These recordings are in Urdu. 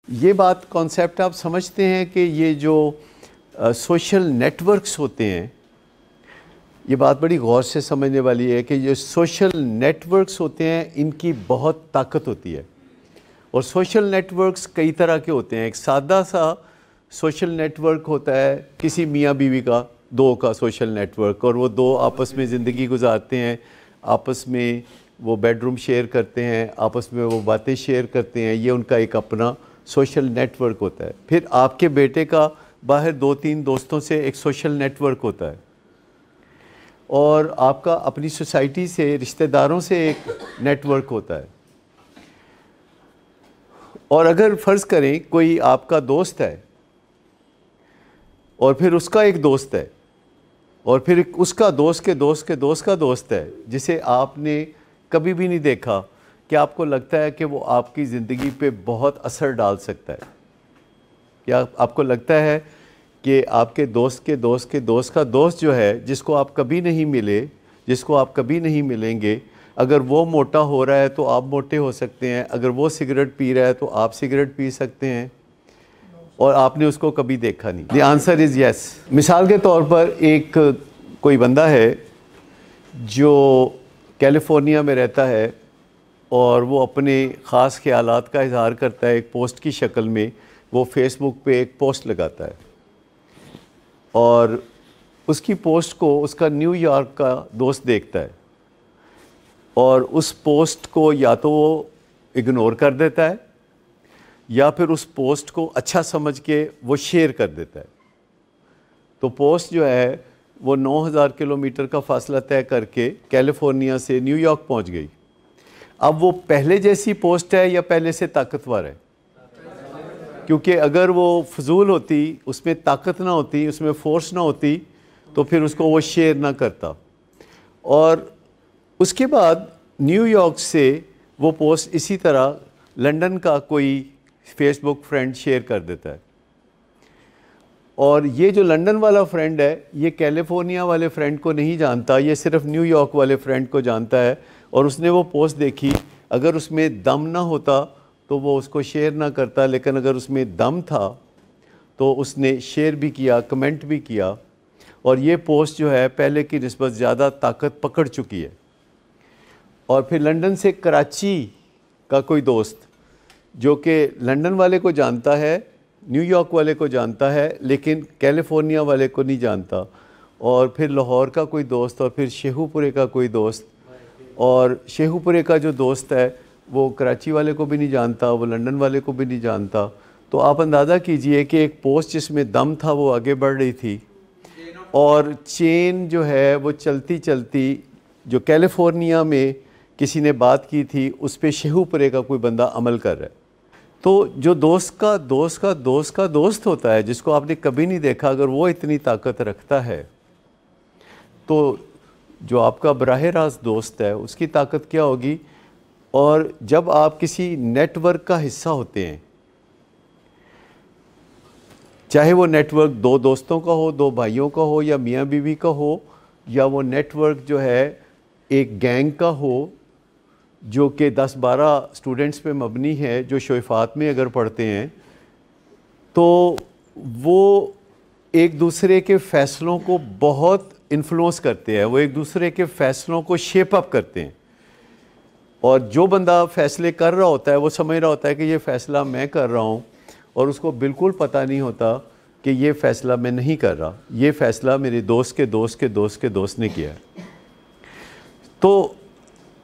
یہ بات کانسیپٹ آپ سمجھتے ہیں کہ یہ جو سوشل نیٹ ورکس ہوتے ہیں، یہ بات بڑی غور سے سمجھنے والی ہے کہ یہ سوشل نیٹ ورکس ہوتے ہیں، ان کی بہت طاقت ہوتی ہے. اور سوشل نیٹ ورکس کئی طرح کے ہوتے ہیں. ایک سادہ سا سوشل نیٹ ورک ہوتا ہے کسی میاں بیوی کا، دو کا سوشل نیٹ ورک، اور وہ دو آپس میں زندگی گزارتے ہیں، آپس میں وہ بیڈ روم شیئر کرتے ہیں، آپس میں وہ باتیں شیئر کرتے ہیں. یہ ان کا ایک اپنا سوشل نیٹ ورک ہوتا ہے. پھر آپ کے بیٹے کا باہر 2-3 دوستوں سے ایک سوشل نیٹ ورک ہوتا ہے، اور آپ کا اپنی سوسائٹی سے رشتہ داروں سے ایک نیٹ ورک ہوتا ہے. اور اگر فرض کریں کوئی آپ کا دوست ہے اور پھر اس کا ایک دوست ہے، اور پھر اس کا دوست کے دوست کے دوست کا دوست ہے جسے آپ نے کبھی بھی نہیں دیکھا، کہ آپ کو لگتا ہے کہ وہ آپ کی زندگی پہ بہت اثر ڈال سکتا ہے؟ کیا آپ کو لگتا ہے کہ آپ کے دوست کے دوست کے دوست کا دوست جو ہے، جس کو آپ کبھی نہیں ملے، جس کو آپ کبھی نہیں ملیں گے، اگر وہ موٹا ہو رہا ہے تو آپ موٹے ہو سکتے ہیں، اگر وہ سگریٹ پی رہا ہے تو آپ سگریٹ پی سکتے ہیں، اور آپ نے اس کو کبھی دیکھا نہیں؟ دی آنسر از یس. مثال کے طور پر ایک کوئی بندہ ہے جو کیلیفورنیا میں رہتا ہے، اور وہ اپنے خاص خیالات کا اظہار کرتا ہے ایک پوسٹ کی شکل میں. وہ فیس بک پہ ایک پوسٹ لگاتا ہے، اور اس کی پوسٹ کو اس کا نیو یارک کا دوست دیکھتا ہے، اور اس پوسٹ کو یا تو وہ اگنور کر دیتا ہے، یا پھر اس پوسٹ کو اچھا سمجھ کے وہ شیئر کر دیتا ہے. تو پوسٹ جو ہے وہ 9000 کلومیٹر کا فاصلہ طے کر کے کیلیفورنیا سے نیو یارک پہنچ گئی. اب وہ پہلے جیسی پوسٹ ہے یا پہلے سے طاقتور ہے؟ کیونکہ اگر وہ فضول ہوتی، اس میں طاقت نہ ہوتی، اس میں فورس نہ ہوتی، تو پھر اس کو وہ شیئر نہ کرتا. اور اس کے بعد نیو یارک سے وہ پوسٹ اسی طرح لنڈن کا کوئی فیس بک فرینڈ شیئر کر دیتا ہے، اور یہ جو لنڈن والا فرینڈ ہے یہ کیلیفورنیا والے فرینڈ کو نہیں جانتا، یہ صرف نیو یارک والے فرینڈ کو جانتا ہے. اور اس نے وہ پوسٹ دیکھی، اگر اس میں دم نہ ہوتا تو وہ اس کو شیئر نہ کرتا، لیکن اگر اس میں دم تھا تو اس نے شیئر بھی کیا، کمنٹ بھی کیا، اور یہ پوسٹ جو ہے پہلے کی نسبت زیادہ طاقت پکڑ چکی ہے. اور پھر لنڈن سے کراچی کا کوئی دوست جو کہ لنڈن والے کو جانتا ہے، نیو یارک والے کو جانتا ہے، لیکن کیلیفورنیا والے کو نہیں جانتا. اور پھر لاہور کا کوئی دوست، اور پھر شیخو پورے کا کوئی دوست، اور شیخو پورے کا جو دوست ہے وہ کراچی والے کو بھی نہیں جانتا، وہ لنڈن والے کو بھی نہیں جانتا. تو آپ اندازہ کیجئے کہ ایک پوسٹ جس میں دم تھا وہ آگے بڑھ رہی تھی، اور چین جو ہے وہ چلتی چلتی جو کیلیفورنیا میں کسی نے بات کی تھی اس پہ شیخو پورے کا کوئی بندہ عمل کر رہا ہے. تو جو دوست کا دوست کا دوست کا دوست ہوتا ہے، جس کو آپ نے کبھی نہیں دیکھا، اگر وہ اتنی طاقت رکھتا ہے تو جو آپ کا براہ راست دوست ہے اس کی طاقت کیا ہوگی؟ اور جب آپ کسی نیٹ ورک کا حصہ ہوتے ہیں، چاہے وہ نیٹ ورک 2 دوستوں کا ہو، 2 بھائیوں کا ہو، یا میاں بیوی کا ہو، یا وہ نیٹ ورک جو ہے ایک گینگ کا ہو جو کہ 10-12 اسٹوڈنٹس پہ مبنی ہے، جو شعفات میں اگر پڑھتے ہیں، تو وہ ایک دوسرے کے فیصلوں کو بہت انفلوئنس کرتے ہیں، وہ ایک دوسرے کے فیصلوں کو شیپ اپ کرتے ہیں. اور جو بندہ فیصلے کر رہا ہوتا ہے وہ سمجھ رہا ہوتا ہے کہ یہ فیصلہ میں کر رہا ہوں، اور اس کو بالکل پتہ نہیں ہوتا کہ یہ فیصلہ میں نہیں کر رہا، یہ فیصلہ میرے دوست کے دوست کے دوست کے دوست نے کیا ہے. تو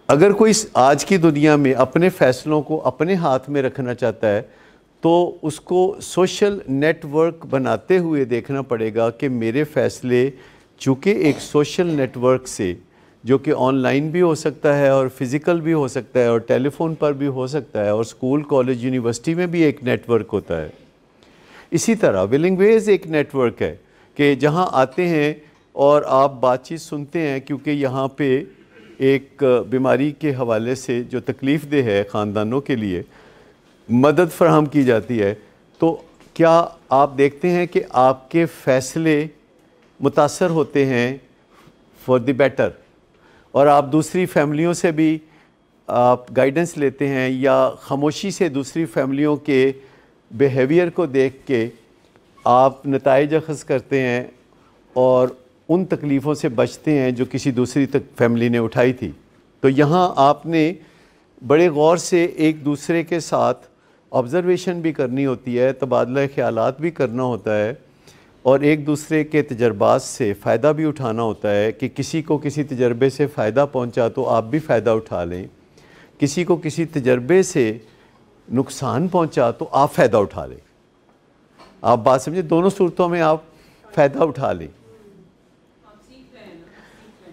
اگر کوئی آج کی دنیا میں اپنے فیصلوں کو اپنے ہاتھ میں رکھنا چاہتا ہے تو اس کو سوشل نیٹ ورک بناتے ہوئے دیکھنا پڑے گا کہ میرے فیصلے چونکہ ایک سوشل نیٹ ورک سے، جو کہ آن لائن بھی ہو سکتا ہے اور فزیکل بھی ہو سکتا ہے اور ٹیلی فون پر بھی ہو سکتا ہے، اور اسکول کالج یونیورسٹی میں بھی ایک نیٹ ورک ہوتا ہے. اسی طرح ولنگ ویز ایک نیٹ ورک ہے کہ جہاں آتے ہیں اور آپ بات چیت سنتے ہیں، کیونکہ یہاں پہ ایک بیماری کے حوالے سے جو تکلیف دہ ہے خاندانوں کے لیے مدد فراہم کی جاتی ہے. تو کیا آپ دیکھتے ہیں کہ آپ کے فیصلے متاثر ہوتے ہیں فار دی بیٹر، اور آپ دوسری فیملیوں سے بھی آپ گائیڈنس لیتے ہیں، یا خاموشی سے دوسری فیملیوں کے بیہیویئر کو دیکھ کے آپ نتائج اخذ کرتے ہیں اور ان تکلیفوں سے بچتے ہیں جو کسی دوسری فیملی نے اٹھائی تھی. تو یہاں آپ نے بڑے غور سے ایک دوسرے کے ساتھ آبزرویشن بھی کرنی ہوتی ہے, تبادلہ خیالات بھی کرنا ہوتا ہے, اور ایک دوسرے کے تجربات سے فائدہ بھی اٹھانا ہوتا ہے کہ کسی کو کسی تجربے سے فائدہ پہنچا تو آپ بھی فائدہ اٹھا لیں, کسی کو کسی تجربے سے نقصان پہنچا تو آپ فائدہ اٹھا لیں. آپ بات سمجھیں, دونوں صورتوں میں آپ فائدہ اٹھا لیں.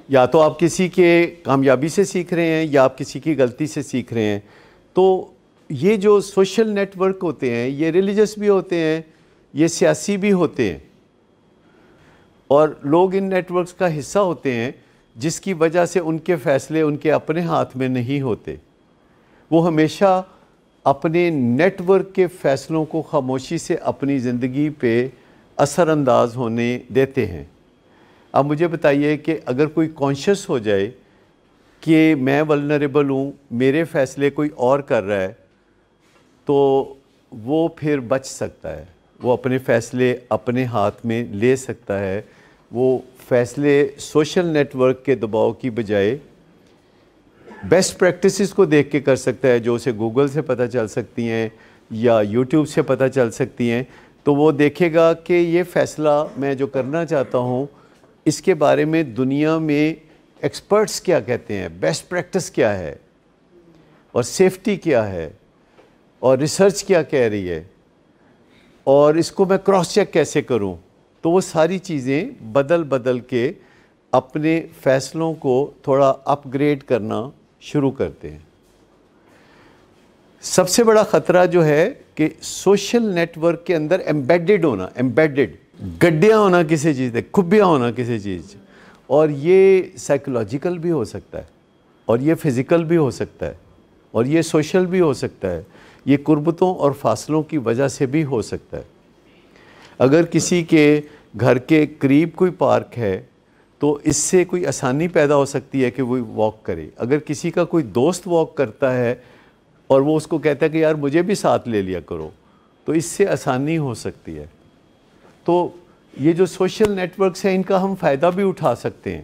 یا تو آپ کسی کے کامیابی سے سیکھ رہے ہیں یا آپ کسی کی غلطی سے سیکھ رہے ہیں. تو یہ جو سوشل نیٹ ورک ہوتے ہیں یہ ریلیجس بھی ہوتے ہیں, یہ سیاسی بھی ہوتے ہیں, اور لوگ ان نیٹ ورکس کا حصہ ہوتے ہیں جس کی وجہ سے ان کے فیصلے ان کے اپنے ہاتھ میں نہیں ہوتے. وہ ہمیشہ اپنے نیٹ ورک کے فیصلوں کو خاموشی سے اپنی زندگی پہ اثر انداز ہونے دیتے ہیں. اب مجھے بتائیے کہ اگر کوئی کانشیس ہو جائے کہ میں ولنریبل ہوں, میرے فیصلے کوئی اور کر رہا ہے, تو وہ پھر بچ سکتا ہے, وہ اپنے فیصلے اپنے ہاتھ میں لے سکتا ہے. وہ فیصلے سوشل نیٹ ورک کے دباؤ کی بجائے بیسٹ پریکٹسز کو دیکھ کے کر سکتا ہے, جو اسے گوگل سے پتہ چل سکتی ہیں یا یوٹیوب سے پتہ چل سکتی ہیں. تو وہ دیکھے گا کہ یہ فیصلہ میں جو کرنا چاہتا ہوں اس کے بارے میں دنیا میں ایکسپرٹس کیا کہتے ہیں, بیسٹ پریکٹس کیا ہے, اور سیفٹی کیا ہے, اور ریسرچ کیا کہہ رہی ہے, اور اس کو میں کراس چیک کیسے کروں. تو وہ ساری چیزیں بدل بدل کے اپنے فیصلوں کو تھوڑا اپ گریڈ کرنا شروع کرتے ہیں. سب سے بڑا خطرہ جو ہے کہ سوشل نیٹ ورک کے اندر ایمبیڈڈ ہونا, گڈیاں ہونا کسی چیز سے, کھبیاں ہونا کسی چیز, اور یہ سائیکولوجیکل بھی ہو سکتا ہے, اور یہ فزیکل بھی ہو سکتا ہے, اور یہ سوشل بھی ہو سکتا ہے, یہ قربتوں اور فاصلوں کی وجہ سے بھی ہو سکتا ہے. اگر کسی کے گھر کے قریب کوئی پارک ہے تو اس سے کوئی آسانی پیدا ہو سکتی ہے کہ وہ واک کرے. اگر کسی کا کوئی دوست واک کرتا ہے اور وہ اس کو کہتا ہے کہ یار مجھے بھی ساتھ لے لیا کرو, تو اس سے آسانی ہو سکتی ہے. تو یہ جو سوشل نیٹ ورکس ہیں ان کا ہم فائدہ بھی اٹھا سکتے ہیں.